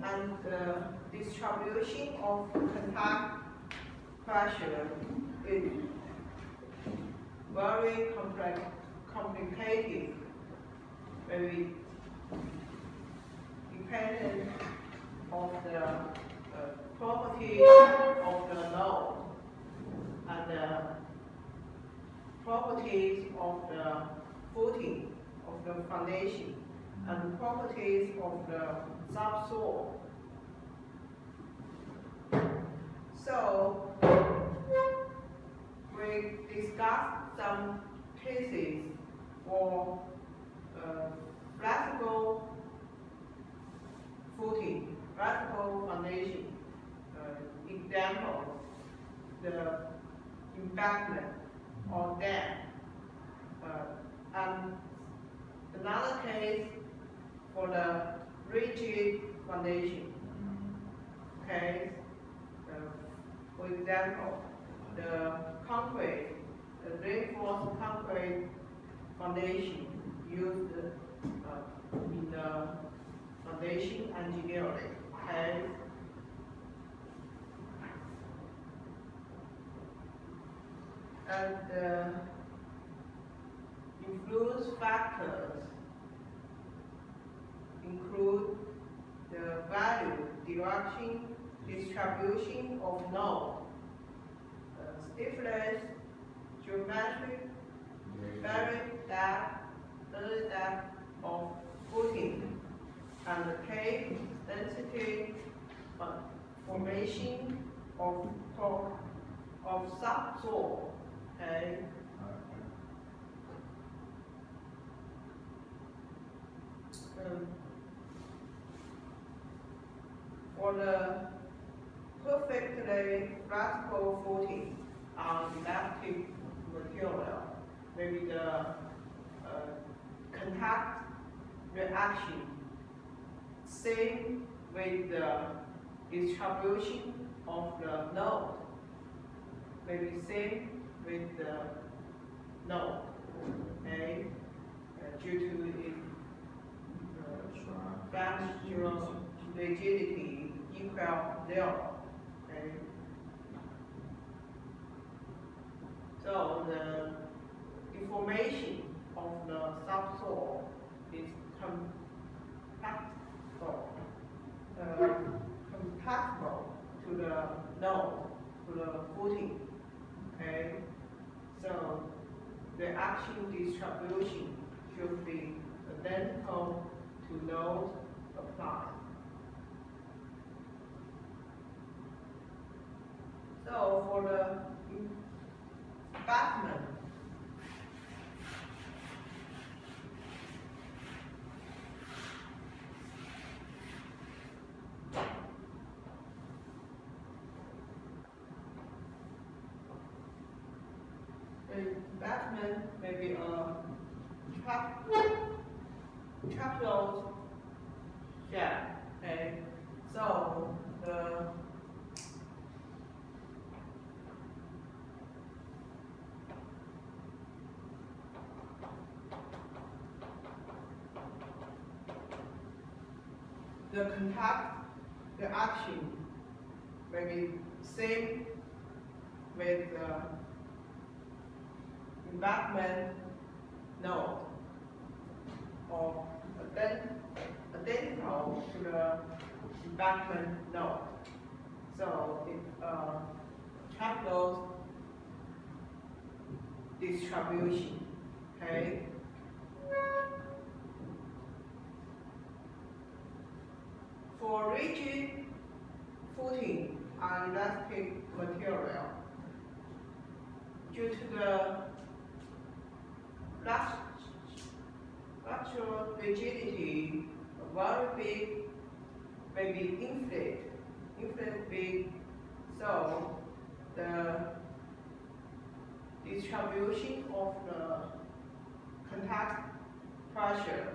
and the distribution of contact pressure is very complicated, very dependent of the properties of the node and the properties of the footing of the foundation and properties of the subsoil. So we discussed some cases for flexible footing, flexible foundation. Example, the embankment or dam. And another case for the rigid foundation. Okay, for example, the concrete, the reinforced concrete foundation used in the foundation engineering. Okay. And influence factors include the value, direction, distribution of node, stiffness, geometry, very depth of footing, and the cave density, formation of subsoil. Okay. For the perfectly flexible footing on elastic material, maybe the contact reaction same with the distribution of the node, maybe same with the node, okay, due to its fractional rigidity equal 0. Okay. So the deformation of the subsoil is compatible to the node, to the footing. Okay. So the action distribution should be identical to node applied. So for the embankment, may be a trapdoor shaft. Okay, so the contact, the action may be same with the embankment node or identical to the embankment node. So it trapdoor distribution. Okay. For rigid footing on elastic material, due to the structural rigidity, very big, maybe inflate big, so the distribution of the contact pressure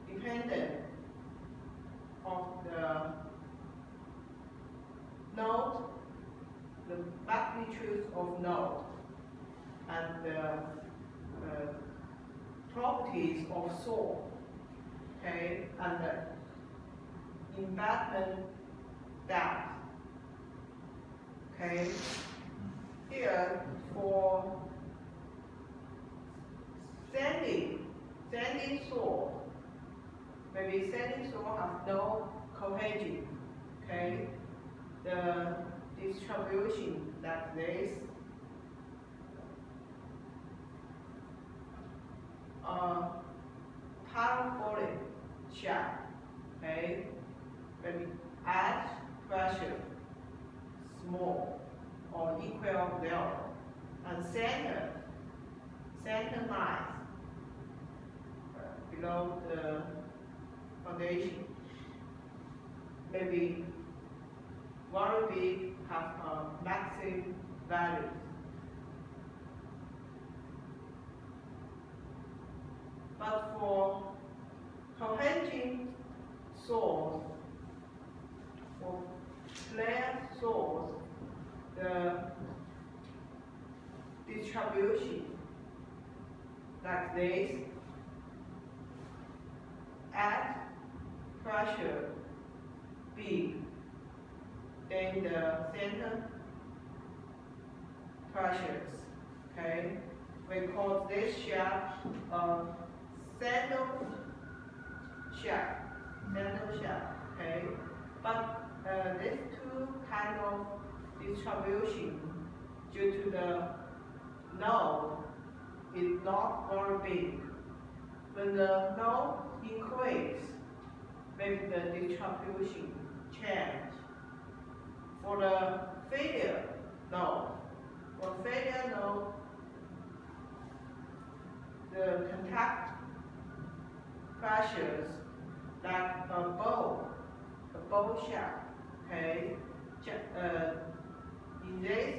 dependent of the node, the magnitude of node, and the properties of soil. okay, and the embedment depth. Okay, here for sandy soil, maybe sandy soil have no cohesion. Okay, the distribution like this. Parabolic shape, okay, maybe add pressure small or equal 0, and center line below the foundation, maybe very big, have a maximum value. But for cohesion source, for flare source, the distribution like this, add pressure big, then the center pressures, okay? We call this shape sandal shape, okay? But these two kind of distribution due to the node is not very big. When the node increase, maybe the distribution change. For the failure node, the contact pressures like a bowl shape, okay? In this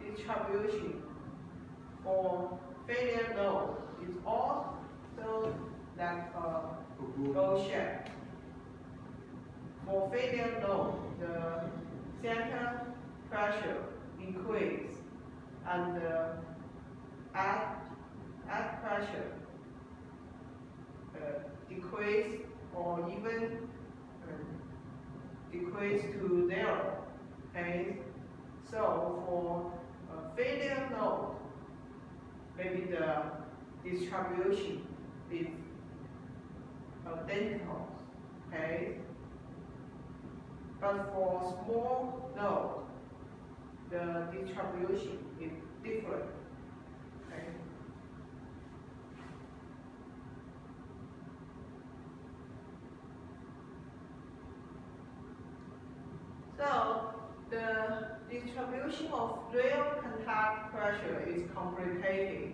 distribution for failure node is also like a bowl shape. For failure node, the center pressure increase and add pressure decrease or even decrease to 0. Okay, so for failure node, maybe the distribution is identical. Okay, but for small node, the distribution is different. Okay. So the distribution of real contact pressure is complicated.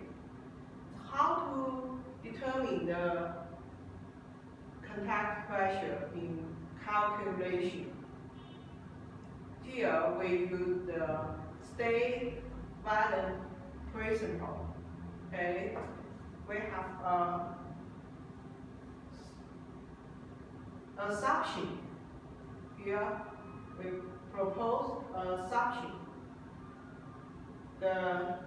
How to determine the contact pressure in calculation? Here we use the state valence principle. Okay, we have a assumption. Here we propose a assumption. The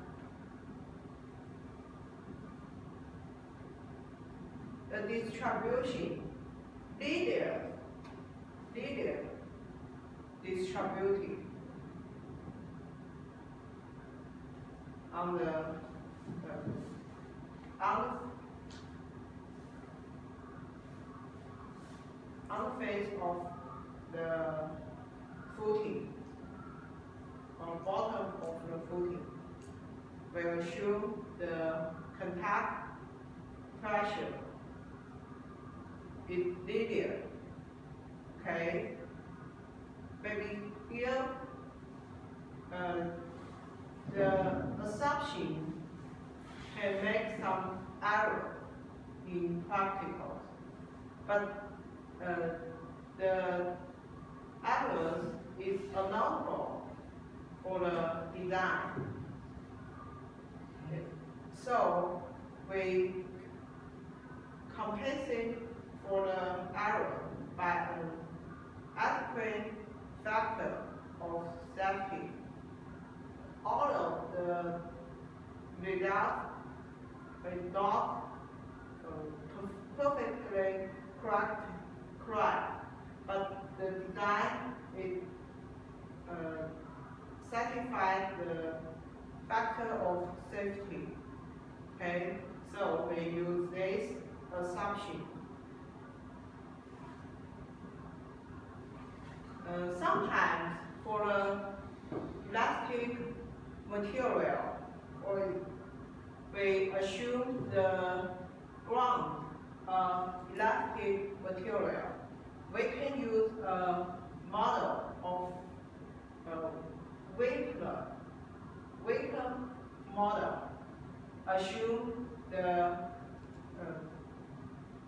distribution linear distributed on the face of the footing, on bottom of the footing, will show the contact pressure is linear. Okay, maybe here the assumption can make some error in practical, but the errors is unknowable for the design. Okay. So we compensate for the error by an adequate factor of safety. All of the results will not perfectly correct, but the design is satisfies the factor of safety. Okay, so we use this assumption. Sometimes for the elastic material, or we assume the ground elastic material, we can use a model of Winkler model. Assume the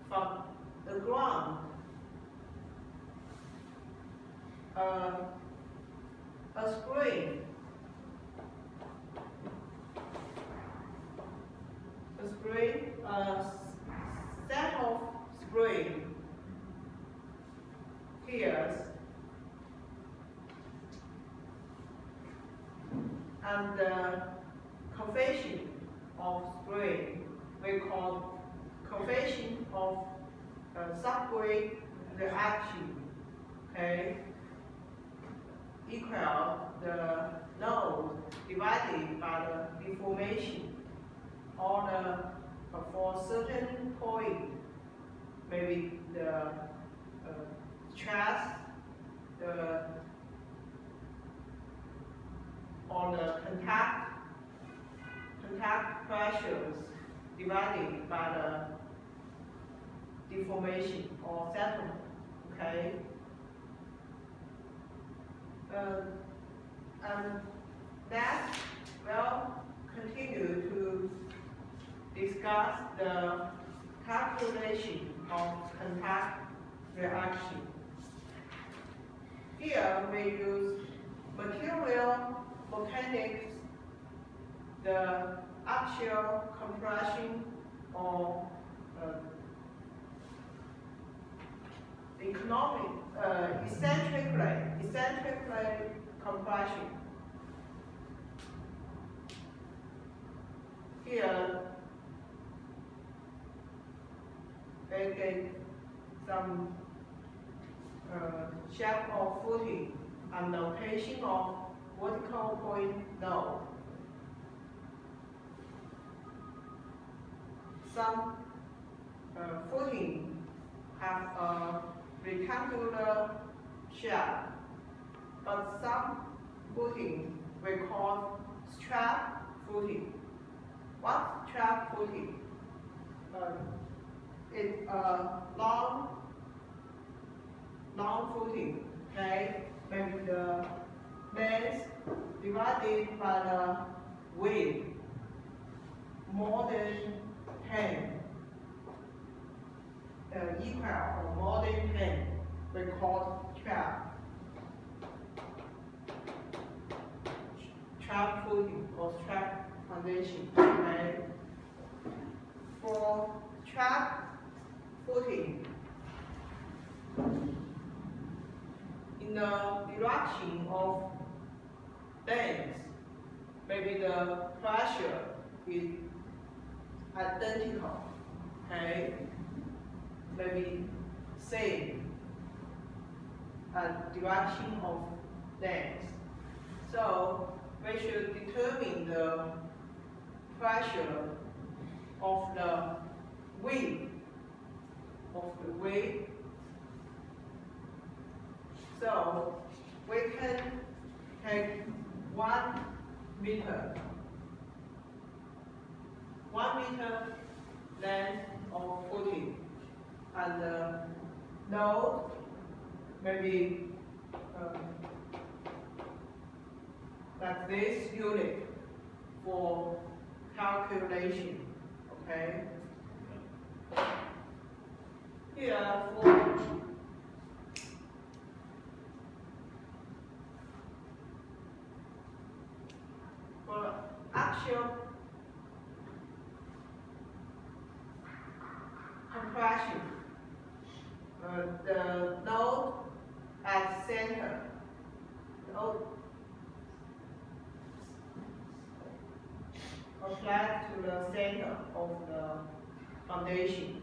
from the ground a spring set of spring here, and the coefficient of spring we call coefficient of subway reaction, okay, equal the load divided by the deformation, or for certain point, maybe the stress, or the contact pressures divided by the deformation or settlement, okay? And that will continue to discuss the calculation of contact reaction. Here we use material mechanics, the axial compression or eccentrically compression. Here we get some shape of footing and location of vertical point node. Some footing have a rectangular shape, but some footing we call strap footing. What strap footing? It's a long footing, okay? Maybe the length divided by the width more than 10, equal or more than 10, we call trap footing or trap foundation. Okay? For trap footing, in the direction of length, maybe the pressure is identical, okay? Maybe same direction of length. So we should determine the pressure of the weight So we can take 1 meter length of footing, and load maybe like this unit for calculation, okay? Here for axial compression, the load at center, flat to the center of the foundation.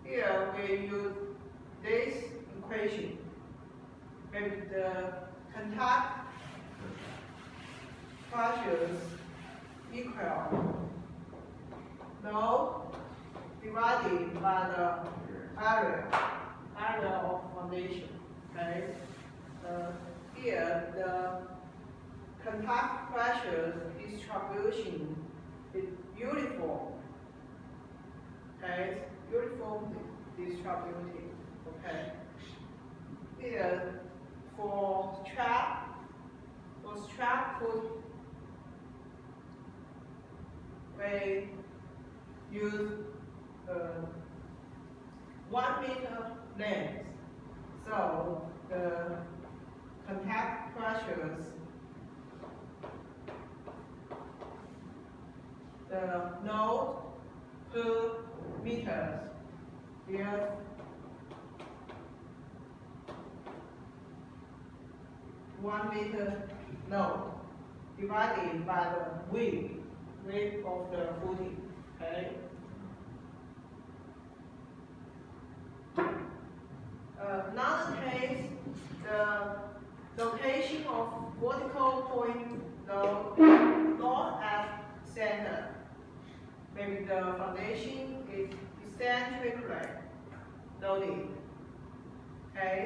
Here we use this equation with the contact pressures equal load divided by the area of foundation. Okay. Here the contact pressure distribution is uniform. Okay, uniform distributed. Okay. Here for strap foot, we use 1 meter length. So the contact pressures, the load per meter is 1 meter load divided by the width of the footing. Okay. Another case, the location of vertical point load not at center. Maybe the foundation is eccentrically loaded. Okay.